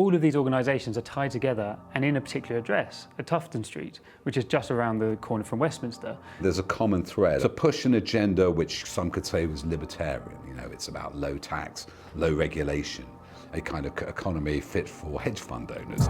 All of these organisations are tied together and in a particular address, at Tufton Street, which is just around the corner from Westminster. There's a common thread to push an agenda which some could say was libertarian. It's about low tax, low regulation, a kind of economy fit for hedge fund owners.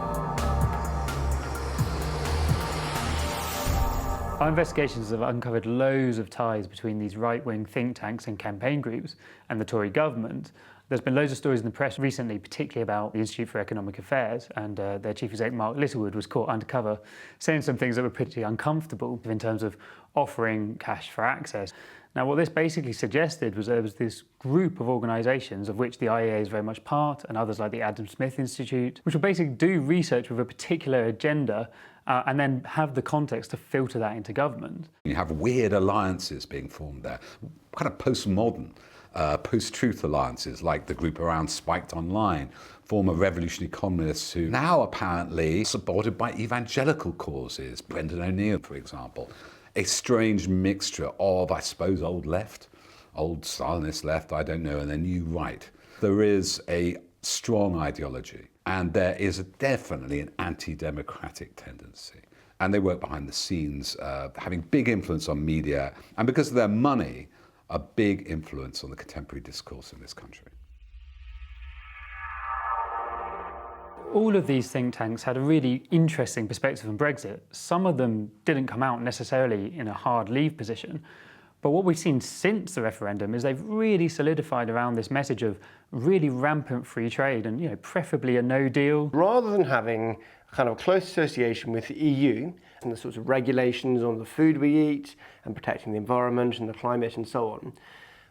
Our investigations have uncovered loads of ties between these right-wing think tanks and campaign groups and the Tory government. There's been loads of stories in the press recently, particularly about the Institute for Economic Affairs, and their chief exec, Mark Littlewood, was caught undercover saying some things that were pretty uncomfortable in terms of offering cash for access. Now, what this basically suggested was there was this group of organisations, of which the IEA is very much part, and others like the Adam Smith Institute, which will basically do research with a particular agenda and then have the context to filter that into government. You have weird alliances being formed there, kind of postmodern, post-truth alliances, like the group around Spiked Online, former revolutionary communists who now apparently supported by evangelical causes, Brendan O'Neill, for example. A strange mixture of, I suppose, old left, old Stalinist left, I don't know, and the new right. There is a strong ideology, and there is definitely an anti-democratic tendency. And they work behind the scenes, having big influence on media, and because of their money, a big influence on the contemporary discourse in this country. All of these think tanks had a really interesting perspective on Brexit. Some of them didn't come out necessarily in a hard leave position, but what we've seen since the referendum is they've really solidified around this message of really rampant free trade and, preferably a no deal. Rather than having a kind of close association with the EU and the sorts of regulations on the food we eat and protecting the environment and the climate and so on,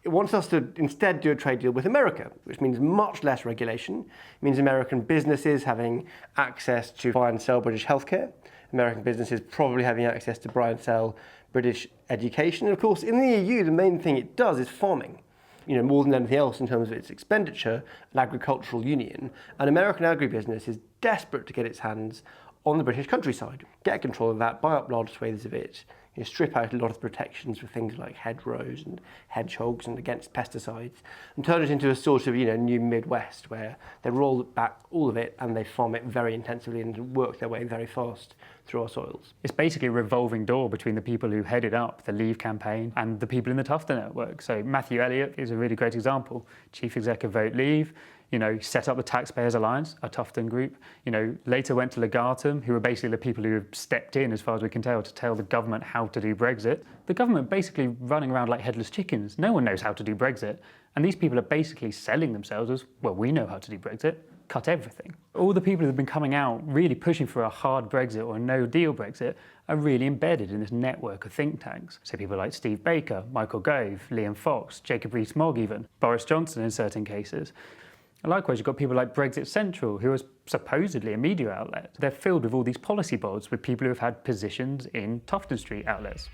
it wants us to instead do a trade deal with America, which means much less regulation. It means American businesses having access to buy and sell British healthcare, American businesses probably having access to buy and sell British education. And of course, in the EU, the main thing it does is farming, more than anything else in terms of its expenditure, an agricultural union. And American agribusiness is desperate to get its hands on the British countryside, get control of that, buy up large swathes of it, strip out a lot of the protections for things like hedgerows and hedgehogs and against pesticides, and turn it into a sort of new Midwest where they roll back all of it and they farm it very intensively and work their way very fast through our soils. It's basically a revolving door between the people who headed up the Leave campaign and the people in the Tufton network. So Matthew Elliott is a really great example, chief exec of Vote Leave. Set up the Taxpayers Alliance, a Tufton group. Later went to Legatum, who were basically the people who have stepped in, as far as we can tell, to tell the government how to do Brexit. The government basically running around like headless chickens. No one knows how to do Brexit. And these people are basically selling themselves as, well, we know how to do Brexit, cut everything. All the people who have been coming out really pushing for a hard Brexit or a no-deal Brexit are really embedded in this network of think tanks. So people like Steve Baker, Michael Gove, Liam Fox, Jacob Rees-Mogg even, Boris Johnson in certain cases. And likewise, you've got people like Brexit Central, who are supposedly a media outlet. They're filled with all these policy boards with people who have had positions in Tufton Street outlets.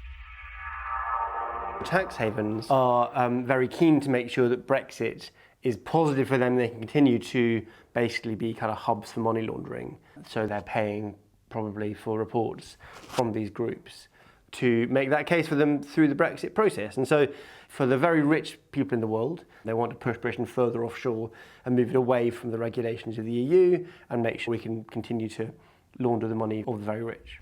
Tax havens are very keen to make sure that Brexit is positive for them. They can continue to basically be kind of hubs for money laundering. So they're paying probably for reports from these groups to make that case for them through the Brexit process. And so for the very rich people in the world, they want to push Britain further offshore and move it away from the regulations of the EU and make sure we can continue to launder the money of the very rich.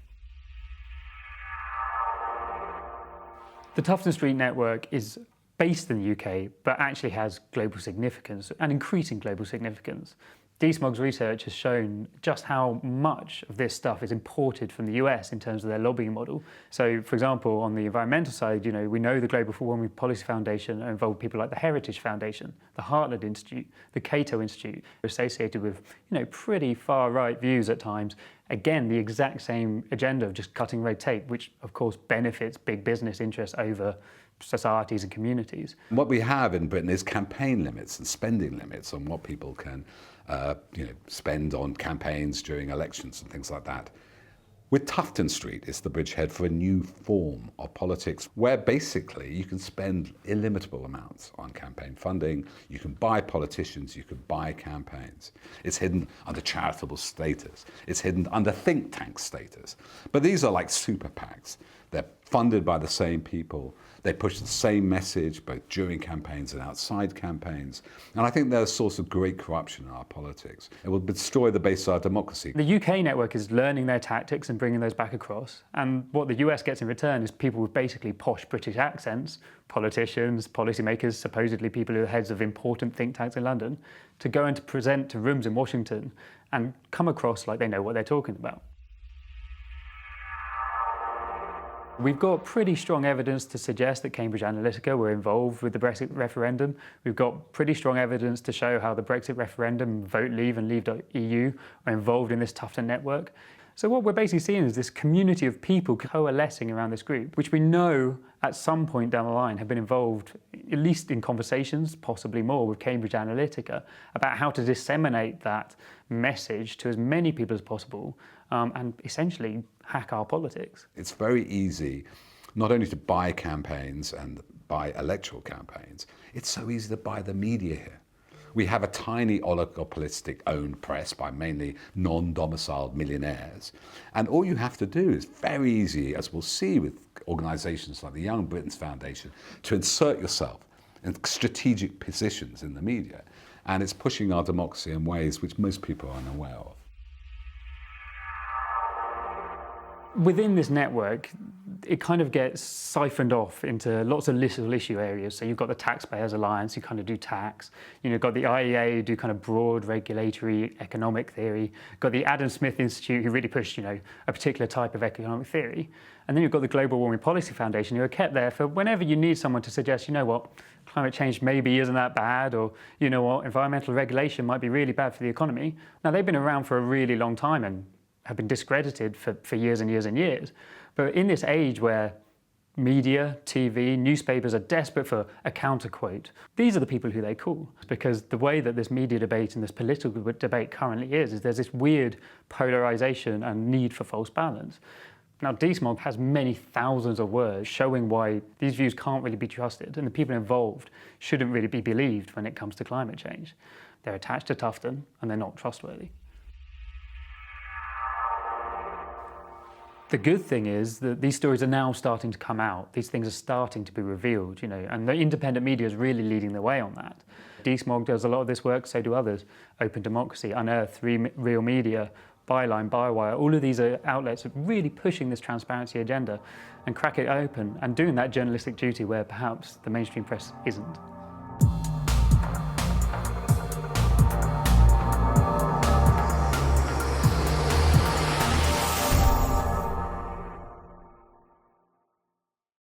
The Tufton Street network is based in the UK, but actually has global significance and increasing global significance. DeSmog's research has shown just how much of this stuff is imported from the US in terms of their lobbying model. So, for example, on the environmental side, we know the Global Warming Policy Foundation involved people like the Heritage Foundation, the Heartland Institute, the Cato Institute, associated with, pretty far-right views at times. Again, the exact same agenda of just cutting red tape, which of course benefits big business interests over societies and communities. What we have in Britain is campaign limits and spending limits on what people can spend on campaigns during elections and things like that. With Tufton Street, it's the bridgehead for a new form of politics where basically you can spend illimitable amounts on campaign funding, you can buy politicians, you can buy campaigns. It's hidden under charitable status, it's hidden under think tank status. But these are like super PACs. They're funded by the same people. They push the same message both during campaigns and outside campaigns. And I think they're a source of great corruption in our politics. It will destroy the base of our democracy. The UK network is learning their tactics and bringing those back across. And what the US gets in return is people with basically posh British accents, politicians, policymakers, supposedly people who are heads of important think tanks in London, to go and to present to rooms in Washington and come across like they know what they're talking about. We've got pretty strong evidence to suggest that Cambridge Analytica were involved with the Brexit referendum. We've got pretty strong evidence to show how the Brexit referendum, Vote Leave and Leave the EU are involved in this Tufton network. So what we're basically seeing is this community of people coalescing around this group, which we know at some point down the line have been involved, at least in conversations, possibly more, with Cambridge Analytica about how to disseminate that message to as many people as possible and essentially hack our politics. It's very easy not only to buy campaigns and buy electoral campaigns, it's so easy to buy the media here. We have a tiny oligopolistic owned press by mainly non-domiciled millionaires. And all you have to do is very easy, as we'll see with organisations like the Young Britain's Foundation, to insert yourself in strategic positions in the media. And it's pushing our democracy in ways which most people are unaware of. Within this network, it kind of gets siphoned off into lots of little issue areas. So you've got the Taxpayers Alliance, who kind of do tax. You've got the IEA, who do kind of broad regulatory economic theory. Got the Adam Smith Institute, who really push, a particular type of economic theory. And then you've got the Global Warming Policy Foundation, who are kept there for whenever you need someone to suggest, climate change maybe isn't that bad, or environmental regulation might be really bad for the economy. Now, they've been around for a really long time and have been discredited for years and years and years. But in this age where media, TV, newspapers are desperate for a counterquote, these are the people who they call. Because the way that this media debate and this political debate currently is there's this weird polarization and need for false balance. Now, DeSmog has many thousands of words showing why these views can't really be trusted and the people involved shouldn't really be believed when it comes to climate change. They're attached to Tufton and they're not trustworthy. The good thing is that these stories are now starting to come out. These things are starting to be revealed, and the independent media is really leading the way on that. DeSmog does a lot of this work, so do others. Open Democracy, Unearth, Real Media, ByLine, ByWire, all of these are outlets really pushing this transparency agenda and crack it open and doing that journalistic duty where perhaps the mainstream press isn't.